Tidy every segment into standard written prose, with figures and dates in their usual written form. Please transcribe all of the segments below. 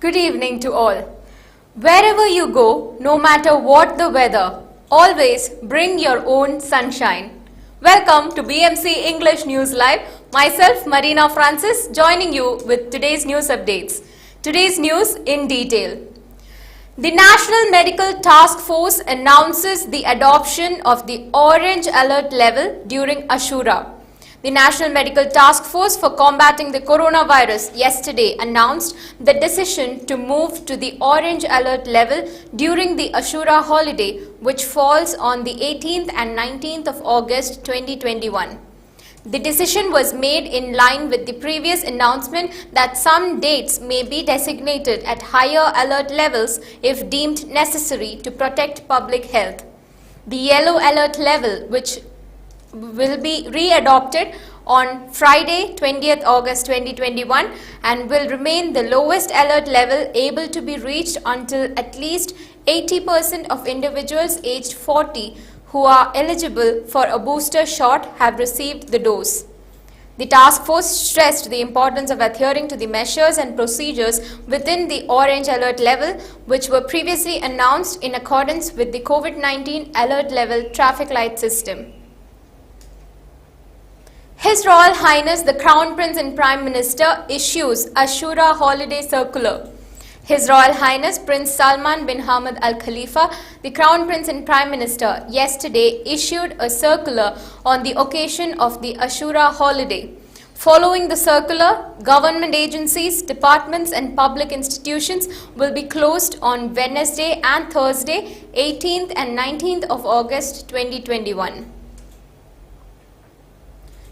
Good evening to all. Wherever you go, no matter what the weather, always bring your own sunshine. Welcome to BMC English News Live. Myself, Marina Francis, joining you with today's news updates. Today's news in detail. The National Medical Task Force announces the adoption of the orange alert level during Ashura. The National Medical Task Force for combating the coronavirus yesterday announced the decision to move to the orange alert level during the Ashura holiday, which falls on the 18th and 19th of August 2021. The decision was made in line with the previous announcement that some dates may be designated at higher alert levels if deemed necessary to protect public health. The yellow alert level, which will be re-adopted on Friday 20th August 2021 and will remain the lowest alert level able to be reached until at least 80% of individuals aged 40 who are eligible for a booster shot have received the dose. The task force stressed the importance of adhering to the measures and procedures within the orange alert level, which were previously announced in accordance with the COVID-19 alert level traffic light system. His Royal Highness the Crown Prince and Prime Minister issues Ashura holiday circular. His Royal Highness Prince Salman bin Hamad Al Khalifa, the Crown Prince and Prime Minister, yesterday issued a circular on the occasion of the Ashura holiday. Following the circular, government agencies, departments and public institutions will be closed on Wednesday and Thursday, 18th and 19th of August 2021.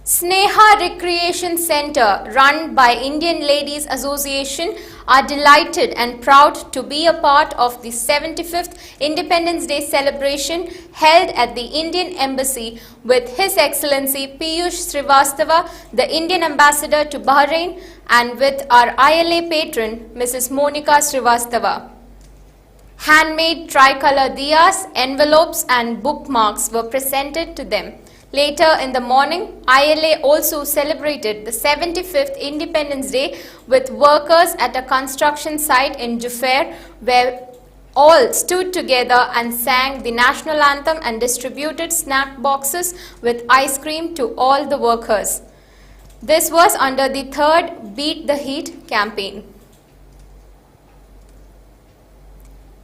Sneha Recreation Centre, run by Indian Ladies Association, are delighted and proud to be a part of the 75th Independence Day celebration held at the Indian Embassy with His Excellency Piyush Srivastava, the Indian Ambassador to Bahrain, and with our ILA patron, Mrs. Monica Srivastava. Handmade tricolour diyas, envelopes and bookmarks were presented to them. Later in the morning, ILA also celebrated the 75th Independence Day with workers at a construction site in Jufair, where all stood together and sang the national anthem and distributed snack boxes with ice cream to all the workers. This was under the third Beat the Heat campaign.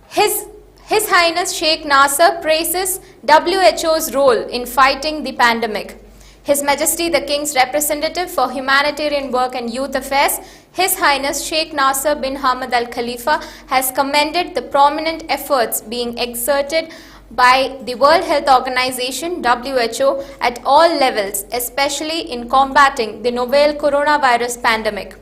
His Highness Sheikh Nasser praises WHO's role in fighting the pandemic. His Majesty the King's Representative for Humanitarian Work and Youth Affairs, His Highness Sheikh Nasser bin Hamad Al Khalifa, has commended the prominent efforts being exerted by the World Health Organization WHO at all levels, especially in combating the novel coronavirus pandemic.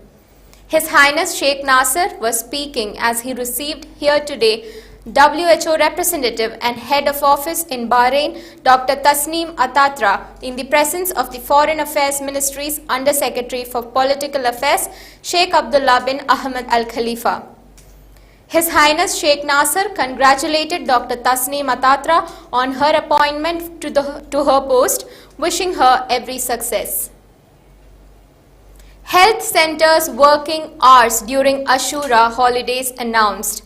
His Highness Sheikh Nasser was speaking as he received here today WHO representative and head of office in Bahrain, Dr. Tasneem Atatra, in the presence of the Foreign Affairs Ministry's Under Secretary for Political Affairs, Sheikh Abdullah bin Ahmed Al Khalifa. His Highness Sheikh Nasser congratulated Dr. Tasneem Atatra on her appointment to her post, wishing her every success. Health centers working hours during Ashura holidays announced.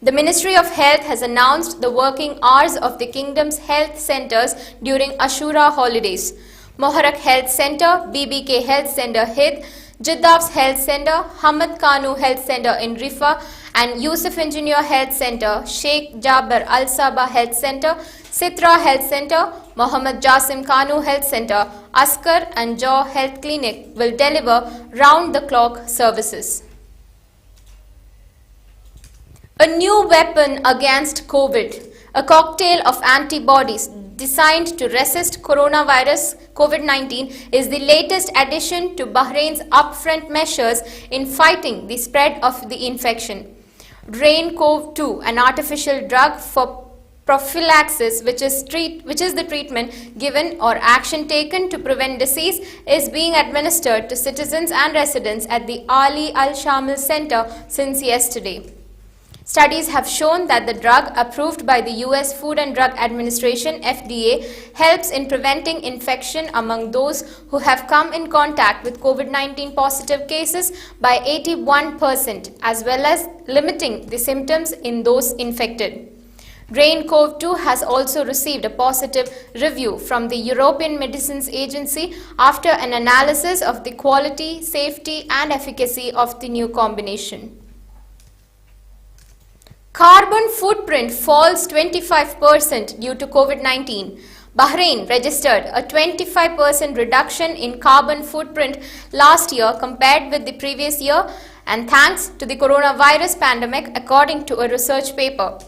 The Ministry of Health has announced the working hours of the Kingdom's health centers during Ashura holidays. Moharak Health Center, BBK Health Center Hid, Jiddaf's Health Center, Hamad Kanu Health Center in Rifa, and Yusuf Engineer Health Center, Sheikh Jaber Al Sabah Health Center, Sitra Health Center, Mohammad Jasim Kanu Health Center, Askar and Jaw Health Clinic will deliver round-the-clock services. A new weapon against COVID, a cocktail of antibodies designed to resist coronavirus COVID-19, is the latest addition to Bahrain's upfront measures in fighting the spread of the infection. RAIN-CoV-2, an artificial drug for prophylaxis, which is the treatment given or action taken to prevent disease, is being administered to citizens and residents at the Ali Al Shamil Center since yesterday. Studies have shown that the drug approved by the US Food and Drug Administration (FDA) helps in preventing infection among those who have come in contact with COVID-19 positive cases by 81%, as well as limiting the symptoms in those infected. RAIN-CoV-2 has also received a positive review from the European Medicines Agency after an analysis of the quality, safety and efficacy of the new combination. Carbon footprint falls 25% due to COVID-19. Bahrain registered a 25% reduction in carbon footprint last year compared with the previous year, and thanks to the coronavirus pandemic, according to a research paper.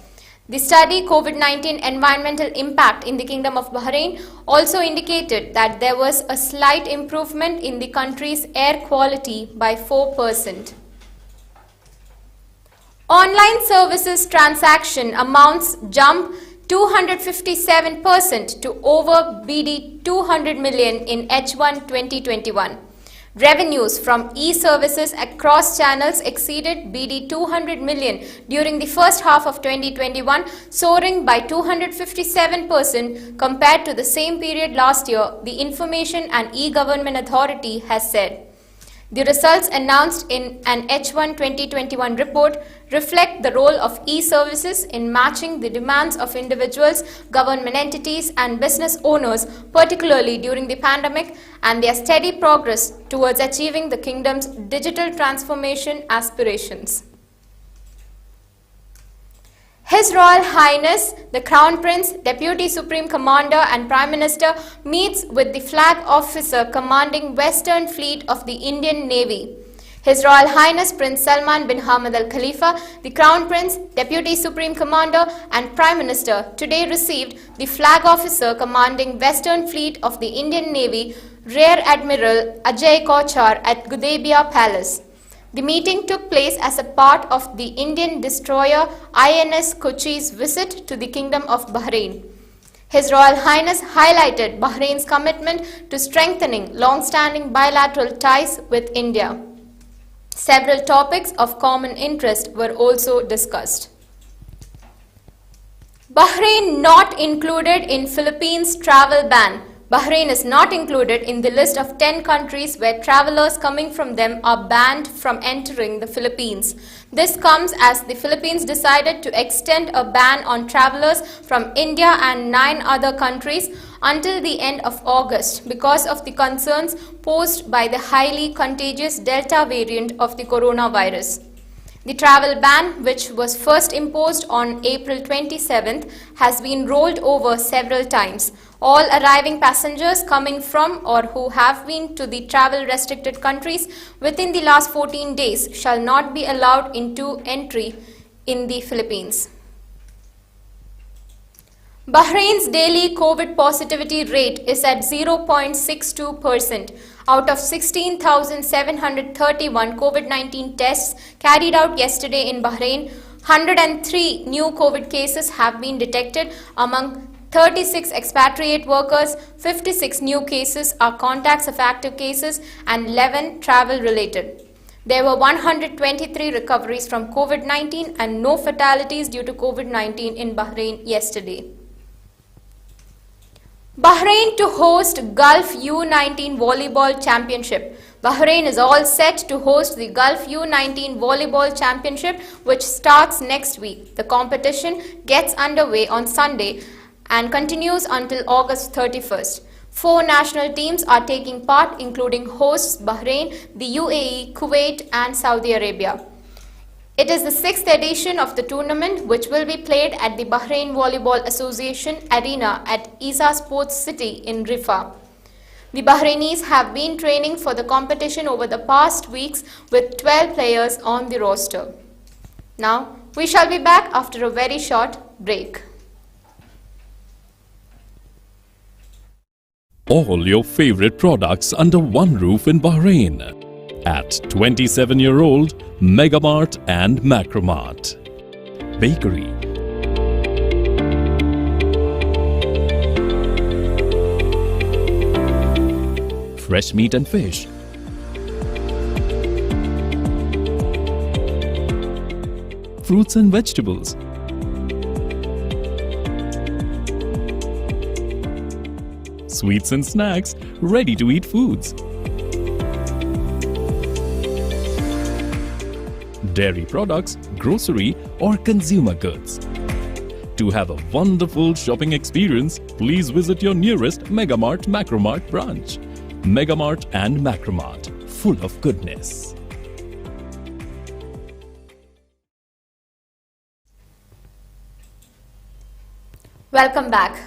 The study COVID-19 environmental impact in the Kingdom of Bahrain also indicated that there was a slight improvement in the country's air quality by 4%. Online services transaction amounts jump 257% to over BD 200 million in H1 2021. Revenues from e-services across channels exceeded BD 200 million during the first half of 2021, soaring by 257% compared to the same period last year, the Information and E-Government Authority has said. The results announced in an H1 2021 report reflect the role of e-services in matching the demands of individuals, government entities and business owners, particularly during the pandemic, and their steady progress towards achieving the kingdom's digital transformation aspirations. His Royal Highness, the Crown Prince, Deputy Supreme Commander and Prime Minister meets with the Flag Officer commanding Western Fleet of the Indian Navy. His Royal Highness Prince Salman bin Hamad Al Khalifa, the Crown Prince, Deputy Supreme Commander and Prime Minister today received the Flag Officer commanding Western Fleet of the Indian Navy, Rear Admiral Ajay Kochar at Gudaibiya Palace. The meeting took place as a part of the Indian destroyer INS Kochi's visit to the Kingdom of Bahrain. His Royal Highness highlighted Bahrain's commitment to strengthening long-standing bilateral ties with India. Several topics of common interest were also discussed. Bahrain not included in Philippines travel ban. Bahrain is not included in the list of 10 countries where travelers coming from them are banned from entering the Philippines. This comes as the Philippines decided to extend a ban on travelers from India and 9 other countries until the end of August because of the concerns posed by the highly contagious Delta variant of the coronavirus. The travel ban, which was first imposed on April 27th, has been rolled over several times. All arriving passengers coming from or who have been to the travel restricted countries within the last 14 days shall not be allowed into entry in the Philippines. Bahrain's daily COVID positivity rate is at 0.62%. Out of 16,731 COVID-19 tests carried out yesterday in Bahrain, 103 new COVID cases have been detected among 36 expatriate workers, 56 new cases are contacts of active cases and 11 travel related. There were 123 recoveries from COVID-19 and no fatalities due to COVID-19 in Bahrain yesterday. Bahrain to host Gulf U19 Volleyball Championship. Bahrain is all set to host the Gulf U19 Volleyball Championship, which starts next week. The competition gets underway on Sunday and continues until August 31st. 4 national teams are taking part, including hosts Bahrain, the UAE, Kuwait and Saudi Arabia. It is the 6th edition of the tournament, which will be played at the Bahrain Volleyball Association Arena at Isa Sports City in Rifah. The Bahrainis have been training for the competition over the past weeks with 12 players on the roster. Now, we shall be back after a very short break. All your favorite products under one roof in Bahrain at 27-year-old Megamart and Macromart. Bakery, fresh meat and fish, fruits and vegetables. Sweets and snacks, ready-to-eat foods. Dairy products, grocery or consumer goods. To have a wonderful shopping experience, please visit your nearest Megamart Macromart branch. Megamart and Macromart, full of goodness. Welcome back.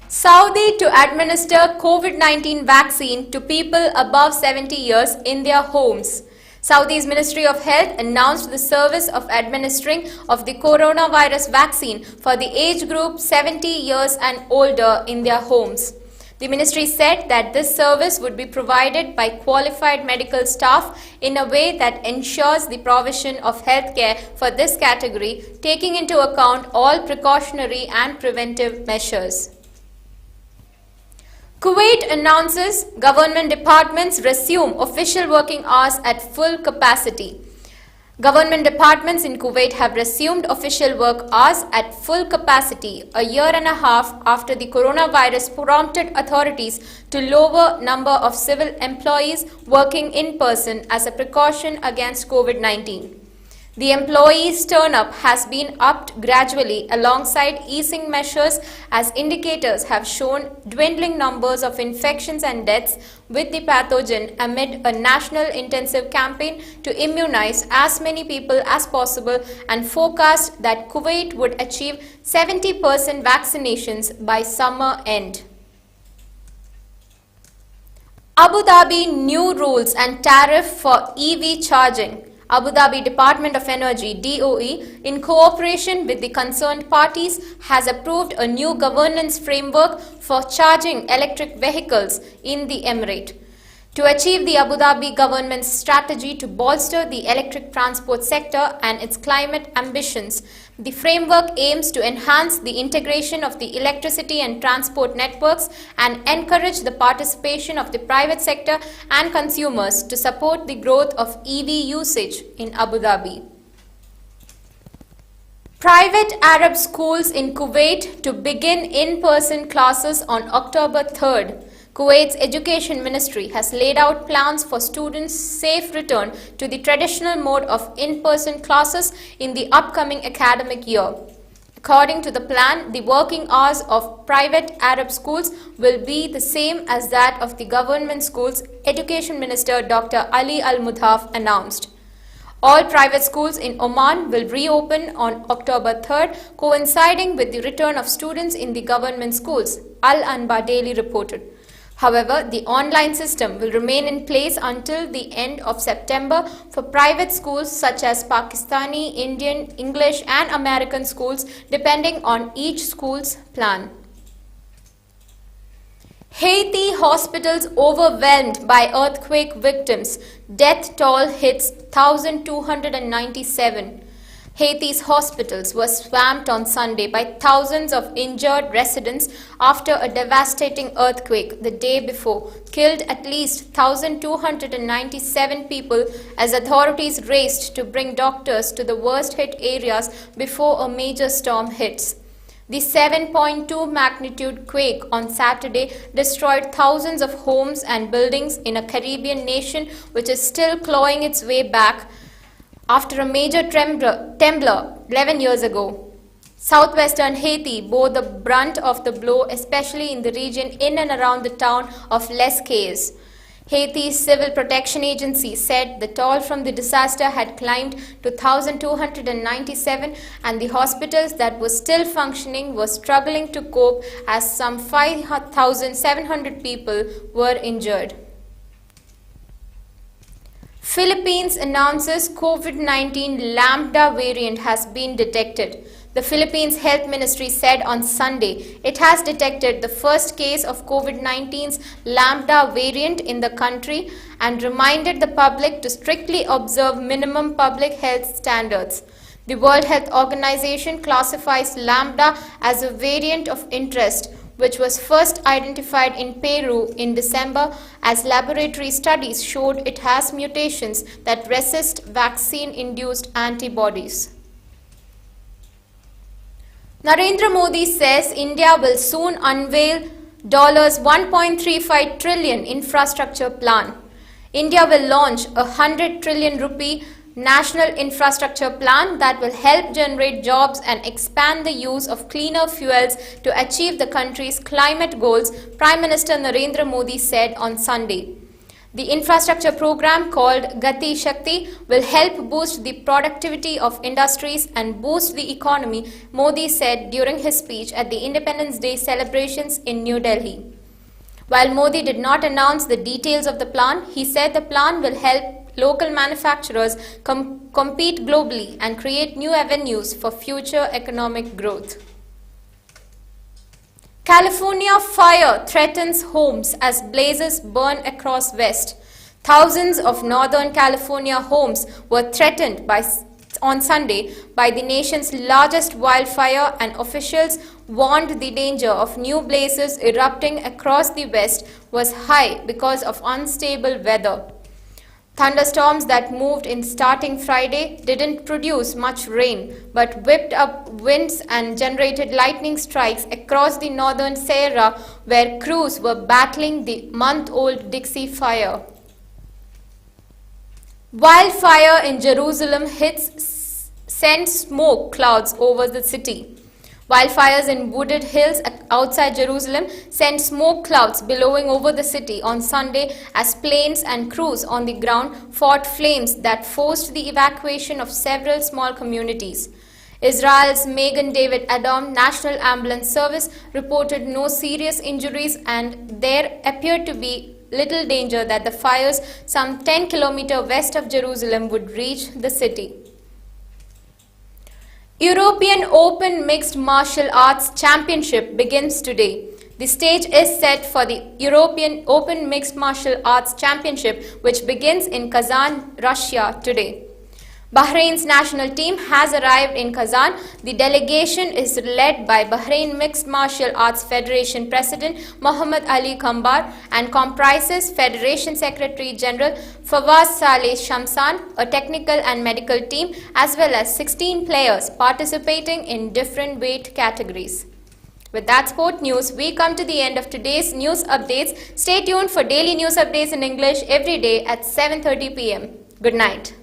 Saudi to administer COVID-19 vaccine to people above 70 years in their homes. Saudi's Ministry of Health announced the service of administering of the coronavirus vaccine for the age group 70 years and older in their homes. The ministry said that this service would be provided by qualified medical staff in a way that ensures the provision of healthcare for this category, taking into account all precautionary and preventive measures. Kuwait announces government departments resume official working hours at full capacity. Government departments in Kuwait have resumed official work hours at full capacity a year and a half after the coronavirus prompted authorities to lower number of civil employees working in person as a precaution against COVID-19. The employees' turn-up has been upped gradually alongside easing measures as indicators have shown dwindling numbers of infections and deaths with the pathogen amid a national intensive campaign to immunize as many people as possible and forecast that Kuwait would achieve 70% vaccinations by summer end. Abu Dhabi new rules and tariff for EV charging. Abu Dhabi Department of Energy (DOE), in cooperation with the concerned parties, has approved a new governance framework for charging electric vehicles in the Emirate. To achieve the Abu Dhabi government's strategy to bolster the electric transport sector and its climate ambitions, the framework aims to enhance the integration of the electricity and transport networks and encourage the participation of the private sector and consumers to support the growth of EV usage in Abu Dhabi. Private Arab schools in Kuwait to begin in-person classes on October 3rd. Kuwait's Education Ministry has laid out plans for students' safe return to the traditional mode of in-person classes in the upcoming academic year. According to the plan, the working hours of private Arab schools will be the same as that of the government schools, Education Minister Dr. Ali Al-Mudhaf announced. All private schools in Oman will reopen on October 3rd, coinciding with the return of students in the government schools, Al-Anba Daily reported. However, the online system will remain in place until the end of September for private schools such as Pakistani, Indian, English and American schools, depending on each school's plan. Haiti hospitals overwhelmed by earthquake victims. Death toll hits 1,297. Haiti's hospitals were swamped on Sunday by thousands of injured residents after a devastating earthquake the day before killed at least 1,297 people as authorities raced to bring doctors to the worst hit areas before a major storm hits. The 7.2 magnitude quake on Saturday destroyed thousands of homes and buildings in a Caribbean nation which is still clawing its way back after a major trembler 11 years ago. Southwestern Haiti bore the brunt of the blow, especially in the region in and around the town of Les Cayes. Haiti's Civil Protection Agency said the toll from the disaster had climbed to 1,297 and the hospitals that were still functioning were struggling to cope as some 5,700 people were injured. Philippines announces COVID-19 Lambda variant has been detected. The Philippines Health Ministry said on Sunday it has detected the first case of COVID-19's Lambda variant in the country and reminded the public to strictly observe minimum public health standards. The World Health Organization classifies Lambda as a variant of interest, which was first identified in Peru in December as laboratory studies showed it has mutations that resist vaccine-induced antibodies. Narendra Modi says India will soon unveil $1.35 trillion infrastructure plan. India will launch a 100 trillion rupee national infrastructure plan that will help generate jobs and expand the use of cleaner fuels to achieve the country's climate goals, Prime Minister Narendra Modi said on Sunday. The infrastructure program called Gati Shakti will help boost the productivity of industries and boost the economy, Modi said during his speech at the Independence Day celebrations in New Delhi. While Modi did not announce the details of the plan, he said the plan will help local manufacturers compete globally and create new avenues for future economic growth. California fire threatens homes as blazes burn across West. Thousands of Northern California homes were threatened on Sunday by the nation's largest wildfire, and officials warned the danger of new blazes erupting across the West was high because of unstable weather. Thunderstorms that moved in starting Friday didn't produce much rain, but whipped up winds and generated lightning strikes across the northern Sierra, where crews were battling the month-old Dixie Fire. Wildfire in Jerusalem sends smoke clouds over the city. Wildfires in wooded hills outside Jerusalem sent smoke clouds billowing over the city on Sunday as planes and crews on the ground fought flames that forced the evacuation of several small communities. Israel's Magen David Adom National Ambulance Service reported no serious injuries, and there appeared to be little danger that the fires some 10 km west of Jerusalem would reach the city. European Open Mixed Martial Arts Championship begins today. The stage is set for the European Open Mixed Martial Arts Championship, which begins in Kazan, Russia today. Bahrain's national team has arrived in Kazan. The delegation is led by Bahrain Mixed Martial Arts Federation President Mohammad Ali Kambar and comprises Federation Secretary General Fawaz Saleh Shamsan, a technical and medical team, as well as 16 players participating in different weight categories. With that sport news, we come to the end of today's news updates. Stay tuned for daily news updates in English every day at 7:30 p.m. Good night.